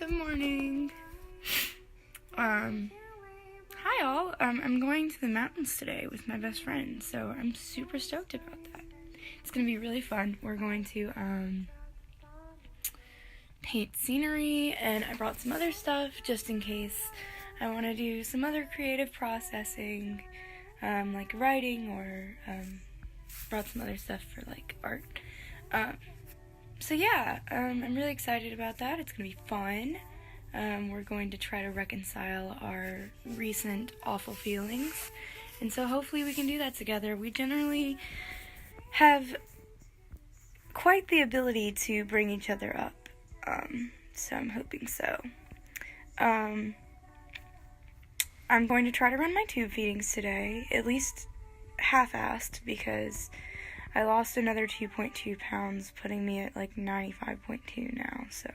Good morning. Hi all. I'm going to the mountains today with my best friend, so I'm super stoked about that. It's gonna be really fun. We're going to paint scenery, and I brought some other stuff just in case I want to do some other creative processing, like writing, or brought some other stuff for like art. So yeah, I'm really excited about that. It's going to be fun. We're going to try to reconcile our recent awful feelings. And so hopefully we can do that together. We generally have quite the ability to bring each other up. So I'm hoping so. I'm going to try to run my tube feedings today, at least half-assed, because I lost another 2.2 pounds, putting me at like 95.2 now, so.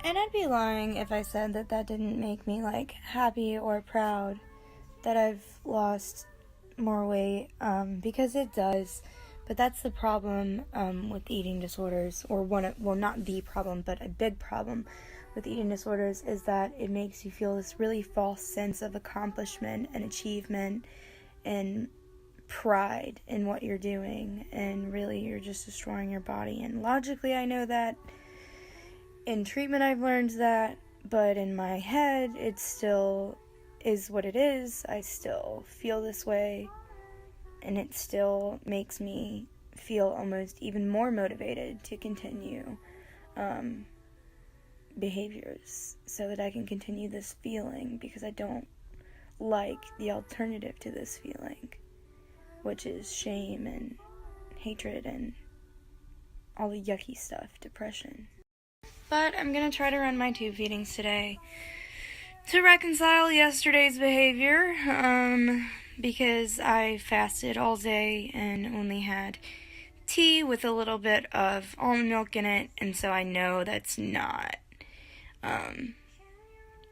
And I'd be lying if I said that that didn't make me like happy or proud that I've lost more weight, because it does. But that's the problem with eating disorders, or not the problem, but a big problem with eating disorders is that it makes you feel this really false sense of accomplishment and achievement and pride in what you're doing, and really you're just destroying your body. And logically I know that, in treatment I've learned that, but in my head it still is what it is. I still feel this way, and it still makes me feel almost even more motivated to continue behaviors so that I can continue this feeling, because I don't like the alternative to this feeling, which is shame and hatred and all the yucky stuff, depression. But I'm gonna try to run my tube feedings today to reconcile yesterday's behavior, because I fasted all day and only had tea with a little bit of almond milk in it, and so I know that's not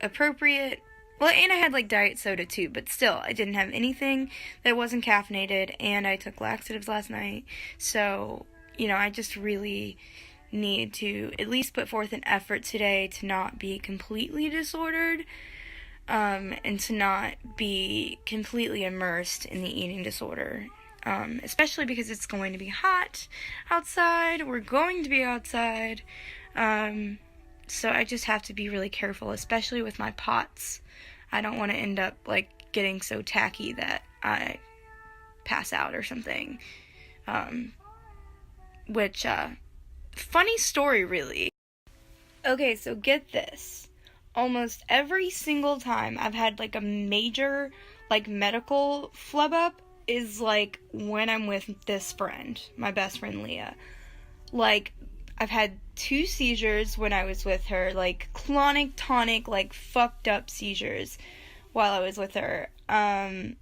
appropriate. Well, and I had like diet soda too, but still, I didn't have anything that wasn't caffeinated, and I took laxatives last night, so, I just really need to at least put forth an effort today to not be completely disordered, and to not be completely immersed in the eating disorder, especially because it's going to be hot outside. We're going to be outside, so I just have to be really careful, especially with my pots. I don't want to end up, getting so tacky that I pass out or something. Funny story, really. Okay, so get this. Almost every single time I've had, a major, medical flub up is, when I'm with this friend, my best friend, Leah. I've had 2 seizures when I was with her, clonic, tonic, fucked up seizures while I was with her. And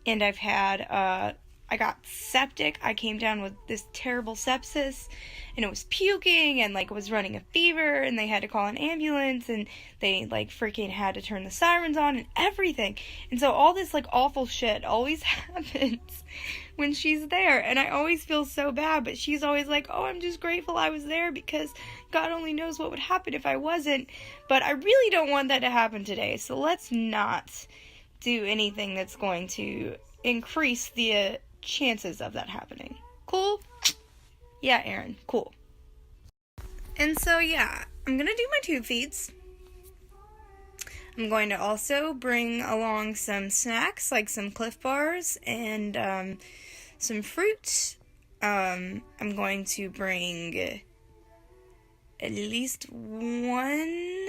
I've had, I got septic. I came down with this terrible sepsis, and it was puking, and, was running a fever, and they had to call an ambulance, and they, freaking had to turn the sirens on and everything. And so all this, awful shit always happens when she's there, and I always feel so bad, but she's always like, oh, I'm just grateful I was there, because God only knows what would happen if I wasn't. But I really don't want that to happen today, so let's not do anything that's going to increase the chances of that happening. Cool? Yeah, Aaron, cool. And so, yeah, I'm gonna do my tube feeds. I'm going to also bring along some snacks, like some Cliff Bars and some fruit. I'm going to bring at least one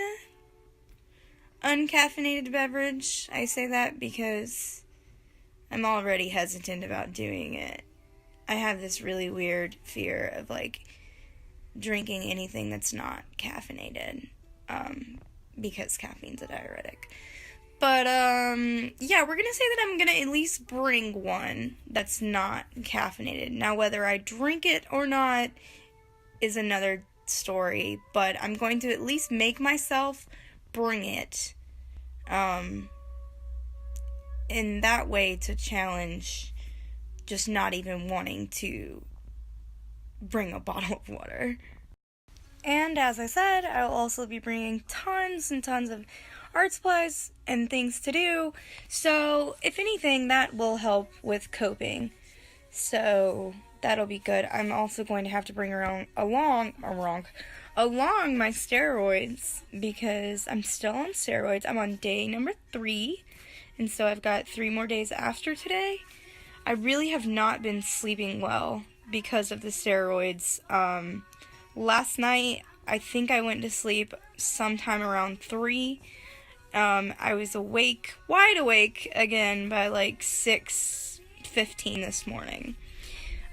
uncaffeinated beverage. I say that because I'm already hesitant about doing it. I have this really weird fear of, drinking anything that's not caffeinated, because caffeine's a diuretic. But, yeah, we're gonna say that I'm gonna at least bring one that's not caffeinated. Now, whether I drink it or not is another story, but I'm going to at least make myself bring it, in that way to challenge just not even wanting to bring a bottle of water. And And as I said, I will also be bringing tons and tons of art supplies and things to do. So if anything, that will help with coping. So that'll be good. I'm also going to have to bring along my steroids because I'm still on steroids. I'm on day number 3, and so I've got 3 more days after today. I really have not been sleeping well because of the steroids. Last night, I think I went to sleep sometime around 3. I was wide awake again by like 6:15 this morning.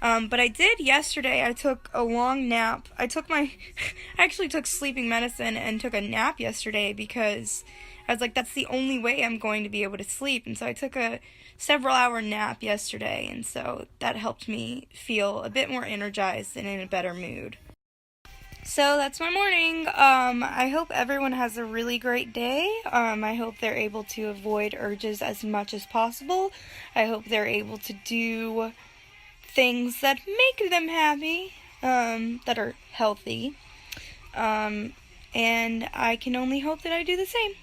But I did yesterday. I took a long nap. I actually took sleeping medicine and took a nap yesterday because I was like, that's the only way I'm going to be able to sleep. And so I took a several-hour nap yesterday, and so that helped me feel a bit more energized and in a better mood. So that's my morning. I hope everyone has a really great day. I hope they're able to avoid urges as much as possible. I hope they're able to do things that make them happy, that are healthy. And I can only hope that I do the same.